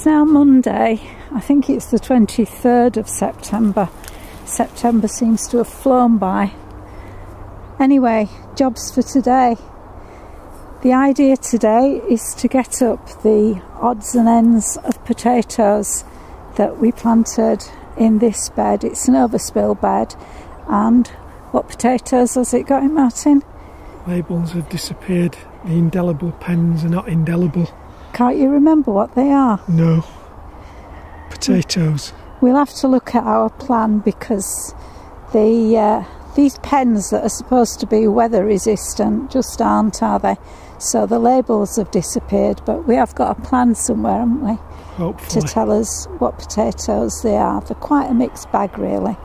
It's now Monday. I think it's the 23rd of September. September seems to have flown by. Anyway, jobs for today. The idea today is to get up the odds and ends of potatoes that we planted in this bed. It's an overspill bed. And what potatoes has it got in, Martin? Labels have disappeared. The indelible pens are not indelible. Can't you remember what they are? No. Potatoes. We'll have to look at our plan because these pens that are supposed to be weather resistant just aren't, are they? So the labels have disappeared, but we have got a plan somewhere, haven't we? Hopefully. To tell us what potatoes they are. They're quite a mixed bag, really.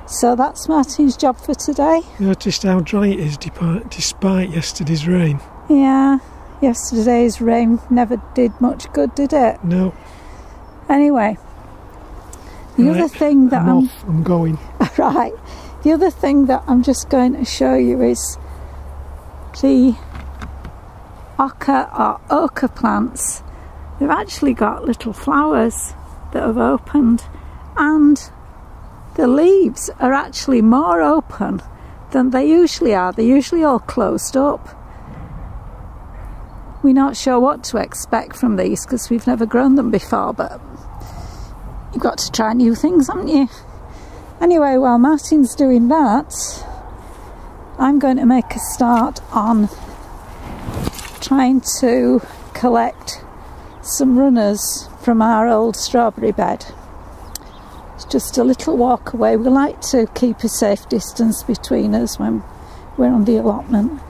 So that's Martin's job for today. Noticed how dry it is despite yesterday's rain? Yeah, yesterday's rain never did much good, did it? No. Anyway, the other thing that I'm going. Right. The other thing that I'm just going to show you is the ochre plants. They've actually got little flowers that have opened, and the leaves are actually more open than they usually are. They're usually all closed up. We're not sure what to expect from these because we've never grown them before, but you've got to try new things, haven't you? Anyway, while Martin's doing that, I'm going to make a start on trying to collect some runners from our old strawberry bed. It's just a little walk away. We like to keep a safe distance between us when we're on the allotment.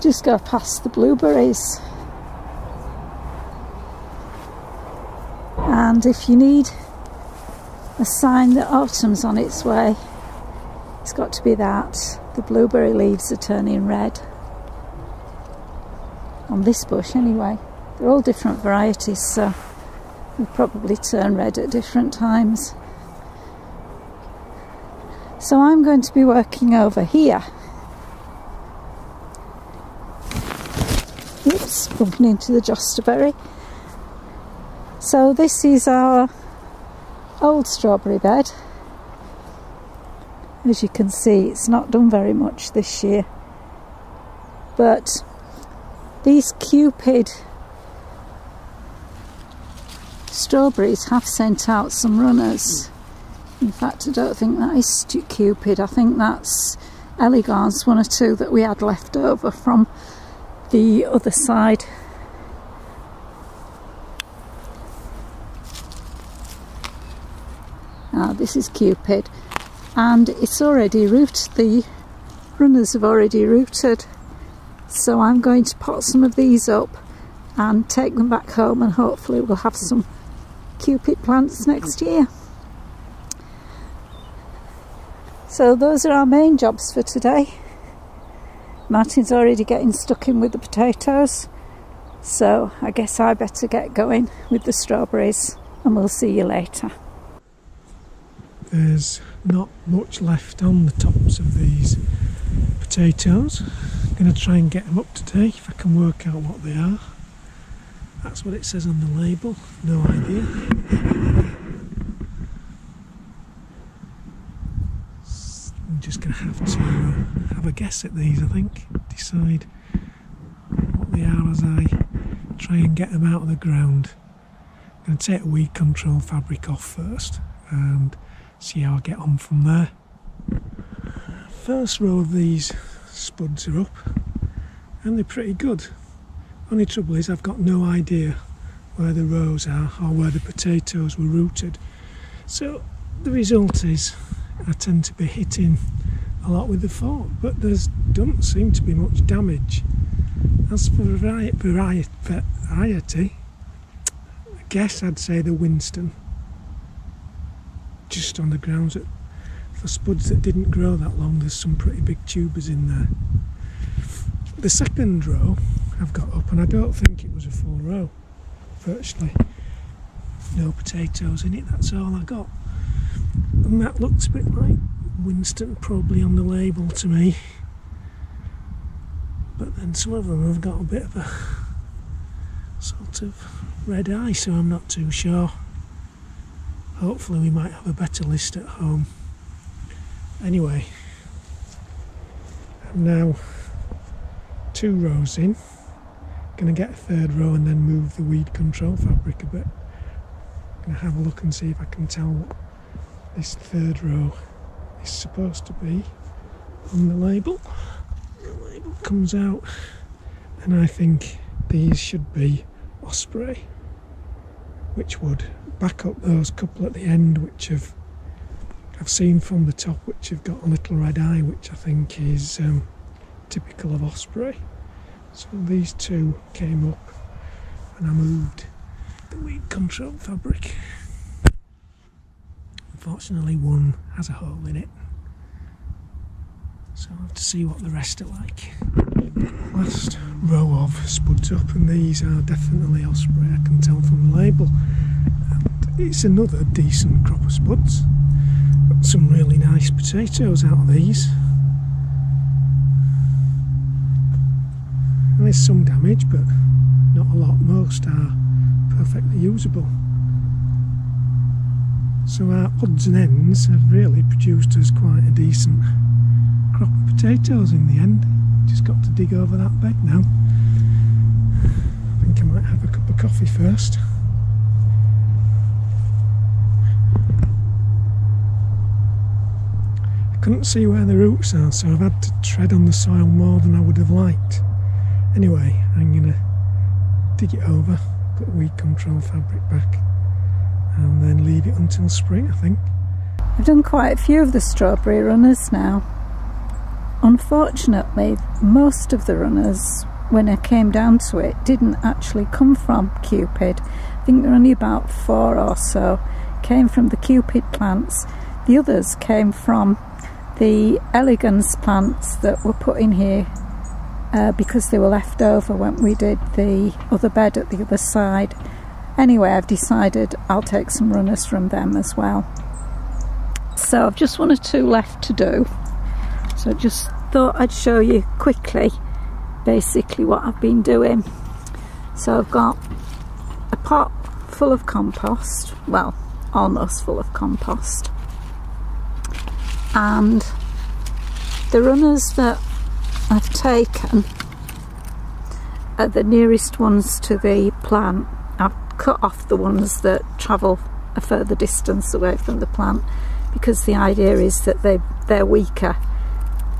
Just go past the blueberries. And if you need a sign that autumn's on its way, it's got to be that. The blueberry leaves are turning red. On this bush anyway. They're all different varieties, so they'll probably turn red at different times. So I'm going to be working over here. Oops, bumping into the josterberry. So this is our old strawberry bed. As you can see, it's not done very much this year. But these Cupid strawberries have sent out some runners. In fact, I don't think that is Cupid. I think that's elegans, one or two that we had left over from the other side. This is Cupid, and it's already rooted. The runners have already rooted, so I'm going to pot some of these up and take them back home, and hopefully we'll have some Cupid plants next year. So those are our main jobs for today. Martin's already getting stuck in with the potatoes, so I guess I better get going with the strawberries, and we'll see you later. There's not much left on the tops of these potatoes. I'm going to try and get them up today if I can work out what they are. That's what it says on the label, no idea. I'm just going to have a guess at these, I think. Decide what they are as I try and get them out of the ground. I'm going to take a weed control fabric off first and see how I get on from there. First row of these spuds are up and they're pretty good. Only trouble is I've got no idea where the rows are or where the potatoes were rooted. So the result is I tend to be hitting a lot with the fork, but there doesn't seem to be much damage. As for variety, I guess I'd say the Winston. Just on the grounds that for spuds that didn't grow that long, there's some pretty big tubers in there. The second row I've got up, and I don't think it was a full row, virtually no potatoes in it, that's all I got. And that looks a bit like Winston probably on the label to me. But then some of them have got a bit of a sort of red eye, so I'm not too sure. Hopefully we might have a better list at home. Anyway, I'm now 2 rows in. Going to get a 3rd row and then move the weed control fabric a bit. Going to have a look and see if I can tell what this 3rd row is supposed to be on the label. The label comes out, and I think these should be osprey, which would back up those couple at the end which I've seen from the top, which have got a little red eye, which I think is typical of osprey. So these 2 came up and I moved the weed control fabric. Unfortunately, one has a hole in it, so I'll have to see what the rest are like. Last row of spuds up, and these are definitely osprey, I can tell from the label. And it's another decent crop of spuds. Got some really nice potatoes out of these. And there's some damage, but not a lot. Most are perfectly usable. So our odds and ends have really produced us quite a decent crop of potatoes in the end. Just got to dig over that bed now. I think I might have a cup of coffee first. I couldn't see where the roots are, so I've had to tread on the soil more than I would have liked. Anyway, I'm going to dig it over, put weed control fabric back, and then leave it until spring, I think. I've done quite a few of the strawberry runners now. Unfortunately, most of the runners, when I came down to it, didn't actually come from Cupid. I think there are only about 4 or so came from the Cupid plants. The others came from the elegance plants that were put in here because they were left over when we did the other bed at the other side. Anyway, I've decided I'll take some runners from them as well. So I've just 1 or 2 left to do. So just thought I'd show you quickly basically what I've been doing. So I've got a pot full of compost, well, almost full of compost. And the runners that I've taken are the nearest ones to the plant. I've cut off the ones that travel a further distance away from the plant because the idea is that they're weaker.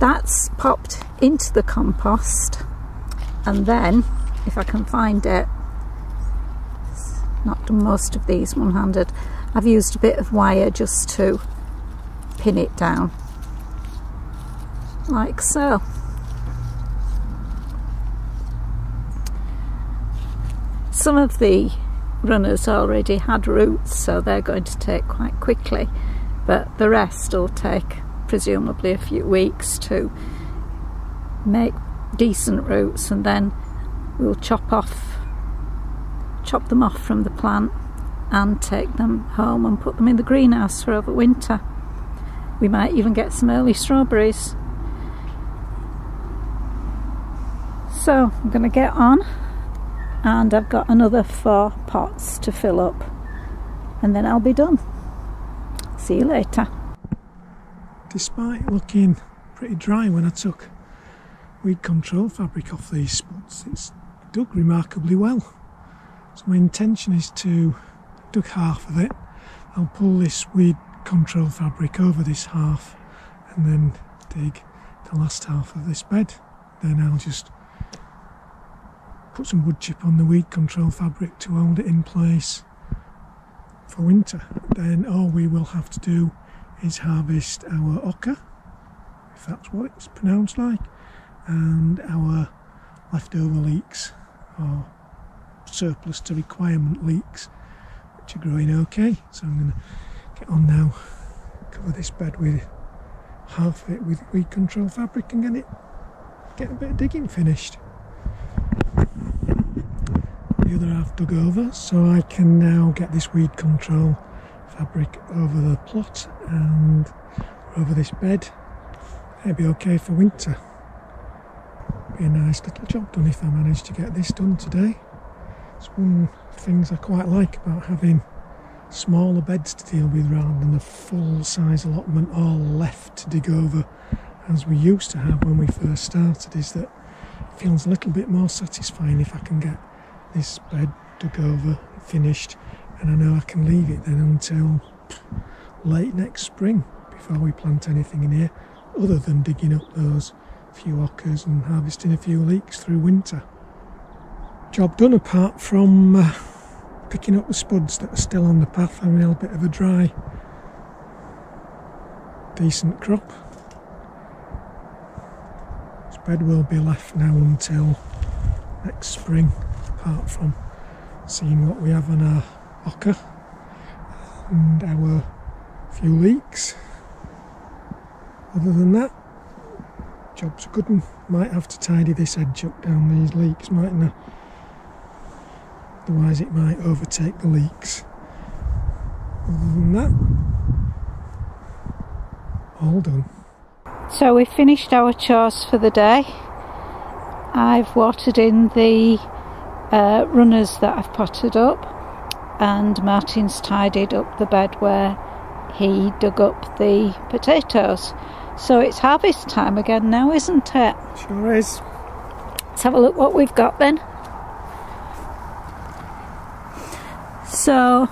That's popped into the compost, and then if I can find it, not done most of these one-handed, I've used a bit of wire just to pin it down like so. Some of the runners already had roots, so they're going to take quite quickly, but the rest will take presumably a few weeks to make decent roots, and then we'll chop them off from the plant and take them home and put them in the greenhouse for over winter. We might even get some early strawberries. So I'm going to get on, and I've got another 4 pots to fill up, and then I'll be done. See you later. Despite looking pretty dry when I took weed control fabric off these spuds, it's dug remarkably well. So my intention is to dug half of it. I'll pull this weed control fabric over this half and then dig the last half of this bed. Then I'll just put some wood chip on the weed control fabric to hold it in place for winter. Then all we will have to do is harvest our oca, if that's what it's pronounced like, and our leftover leeks, or surplus to requirement leeks, which are growing okay. So I'm going to get on now, cover this bed with half of it with weed control fabric and get a bit of digging finished. The other half dug over, so I can now get this weed control fabric over the plot and over this bed. It'd be okay for winter. Be a nice little job done if I manage to get this done today. It's one of the things I quite like about having smaller beds to deal with rather than a full size allotment all left to dig over as we used to have when we first started, is that it feels a little bit more satisfying if I can get this bed dug over, finished, and I know I can leave it then until late next spring before we plant anything in here, other than digging up those few ockers and harvesting a few leeks through winter. Job done, apart from picking up the spuds that are still on the path, having a bit of a dry, decent crop. This bed will be left now until next spring, apart from seeing what we have on our ocker and our few leeks. Other than that, job's a good one. Might have to tidy this edge up down these leeks, mightn't I? Otherwise it might overtake the leeks. Other than that, all done. So we finished our chores for the day. I've watered in the runners that I've potted up, and Martin's tidied up the bed where he dug up the potatoes. So it's harvest time again now, isn't it? Sure is. Let's have a look what we've got then. So,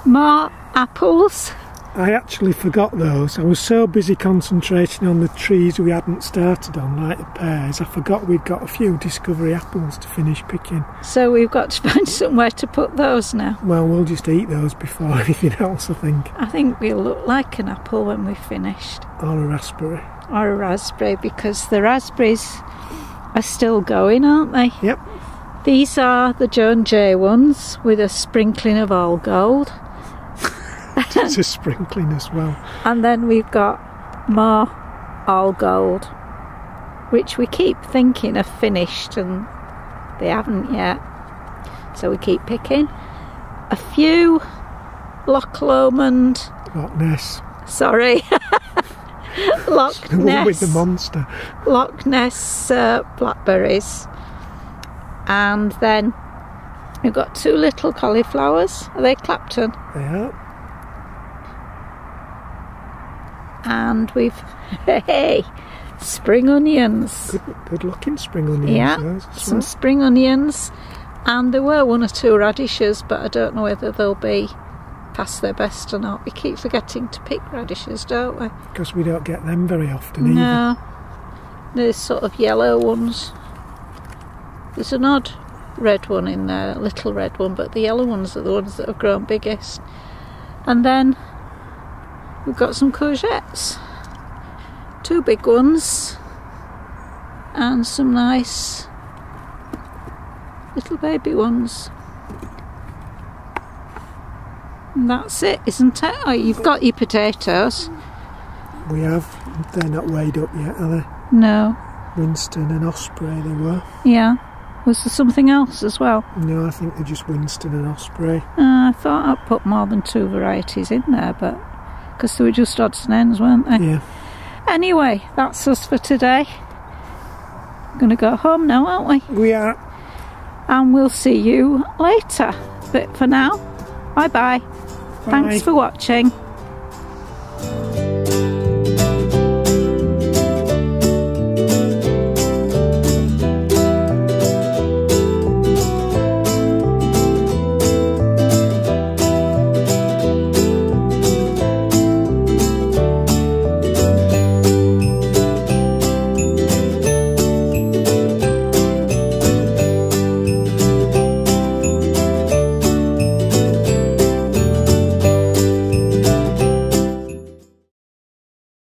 more apples. I actually forgot those. I was so busy concentrating on the trees we hadn't started on, like the pears, I forgot we'd got a few discovery apples to finish picking. So we've got to find somewhere to put those now. Well, we'll just eat those before anything else, I think. I think we'll look like an apple when we've finished. Or a raspberry. Or a raspberry, because the raspberries are still going, aren't they? Yep. These are the Joan J ones with a sprinkling of all gold. It's a sprinkling as well. And then we've got more all gold, which we keep thinking are finished and they haven't yet. So we keep picking. A few Loch Lomond. Loch Ness. Sorry. Loch The Ness. one with the monster. Loch Ness blackberries. And then we've got two little cauliflowers. Are they Clapton? They are. And we've, hey, spring onions. Good looking spring onions. Yeah, some spring onions. And there were one or two radishes, but I don't know whether they'll be past their best or not. We keep forgetting to pick radishes, don't we? Because we don't get them very often No. either. There's sort of yellow ones. There's an odd red one in there, a little red one, but the yellow ones are the ones that have grown biggest. And then we've got some courgettes. Two big ones. And some nice little baby ones. And that's it, isn't it? Oh, you've got your potatoes. We have. They're not weighed up yet, are they? No. Winston and Osprey they were. Yeah. Was there something else as well? No, I think they're just Winston and Osprey. I thought I'd put more than two varieties in there, but because they were just odds and ends, weren't they? Yeah. Anyway, that's us for today. We're going to go home now, aren't we? We are. And we'll see you later. But for now, bye-bye. Thanks for watching.